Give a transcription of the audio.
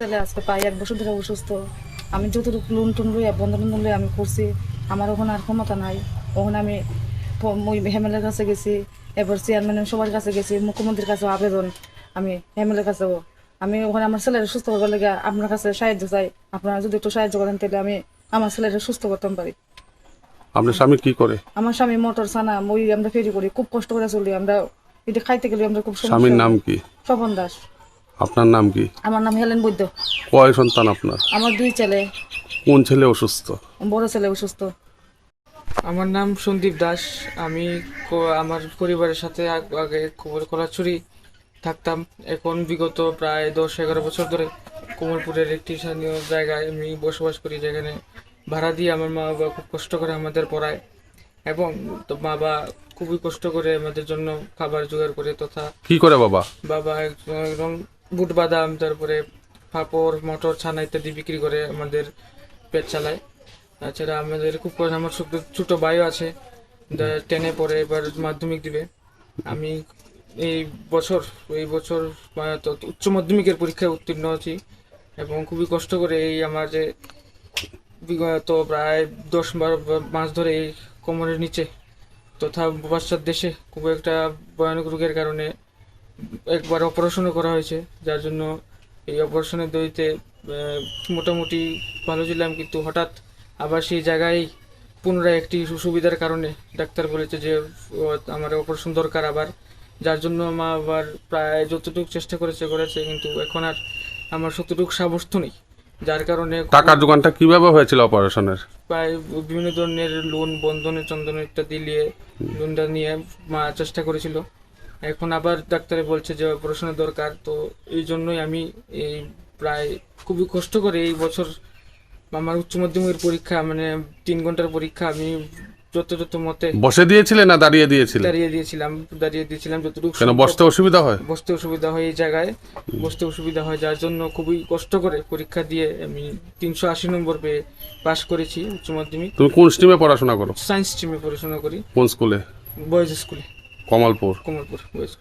তাহলে আজকে প্রায় 1 বছর ধরে অসুস্থ। আমি যতটুকু লোন টোন লইয়া বন্ধন লইয়া আমি করছি, আমার ওখানে আর ক্ষমতা নাই। ওখানে আমি ওই হেমেলের কাছে গেছি, এবার চেয়ারম্যানের সবার কাছে গেছি, মুখ্যমন্ত্রীর কাছে আবেদন, আমি হেমেলের কাছেও। আমি ওখানে আমার ছেলের সুস্থ করবার লেগে আপনার কাছে সাহায্য চাই। আপনারা যদি একটু সাহায্য করেন তাহলে আমি আমার ছেলের সুস্থ করতে পারি। আপনার স্বামী কি করে? আমার স্বামী মোটর সানা মই আমরা ফেরি করি, খুব কষ্ট করে চলি আমরা। এটা খাইতে গেলে আমরা খুব সমস্যা স্বামীর নাম হয়। কি? স্বপন দাস। আপনার নাম কি? আমার নাম হেলেন বৈদ্য। কয় সন্তান আপনার? আমার 2 ছেলে। কোন ছেলে অসুস্থ? বড় ছেলে অসুস্থ। আমার নাম সন্দীপ দাস। আমি আমার পরিবারের সাথে আগে কলাছড়ি থাকতাম। এখন বিগত প্রায় 10-11 বছর ধরে কোমলপুরের একটি স্থানীয় জায়গায় আমি বসবাস করি, যেখানে ভাড়া দিয়ে আমার মা বাবা খুব কষ্ট করে আমাদের পড়ায়, এবং তো বাবা খুবই কষ্ট করে আমাদের জন্য খাবার জোগাড় করে। তথা কি করে বাবা? বাবা একদম বুট বাদাম, তারপরে পাঁপড়, মটর, ছানা ইত্যাদি বিক্রি করে আমাদের পেট চালায়। তাছাড়া আমাদের খুব আমার ছোট ভাইও আছে, 10-এ পড়ে, এবার মাধ্যমিক দিবে। আমি এই বছর তো উচ্চ মাধ্যমিকের পরীক্ষায় উত্তীর্ণ হচ্ছি, এবং খুবই কষ্ট করে এই আমার যে বিগত প্রায় 10-12 মাস ধরে এই কোমরের নিচে তথা পাশ্চাত্য দেশে খুব একটা ভয়ানক রোগের কারণে একবার অপারেশনও করা হয়েছে, যার জন্য এই অপারেশনের দইতে মোটামুটি ভালো ছিলাম, কিন্তু হঠাৎ আবার সেই জায়গায় পুনরায় একটি সুবিধার কারণে ডাক্তার বলেছে যে আমার অপারেশন দরকার আবার, যার জন্য মা আবার প্রায় যতটুকু চেষ্টা করেছে, কিন্তু এখন আর আমার ততটুকু সামর্থ্য নেই, যার কারণে টাকার দোকানটা কিভাবে হয়েছিল অপারেশনের? প্রায় বিভিন্ন ধরনের লোন, বন্ধনে চন্দন ইত্যাদি নিয়ে লোনটা নিয়ে মা চেষ্টা করেছিল। এখন আবার ডাক্তারে বলছে যে অপারেশনের দরকার, তো এই জন্যই আমি এই প্রায় খুবই কষ্ট করে এই বছর আমার উচ্চ মাধ্যমিকের পরীক্ষা, মানে 3 ঘন্টার পরীক্ষা, আমি যত মতে বসে দিয়েছিলেন না দাঁড়িয়ে দিয়েছিলেন? দাঁড়িয়ে দিয়েছিলাম যতটুকু কেন বসতে অসুবিধা হয়? বসতে অসুবিধা হয়, এই জায়গায় বসতে অসুবিধা হয়, যার জন্য খুবই কষ্ট করে পরীক্ষা দিয়ে আমি 380 নম্বর পেয়ে পাশ করেছি উচ্চ মাধ্যমিক। তুমি কোন স্ট্রিমে পড়াশোনা করো? সায়েন্স স্ট্রিমে পড়াশোনা করি, কোন স্কুলে? বয়েজ স্কুলে, কমলপুর। কোমলপুর বয়েজ।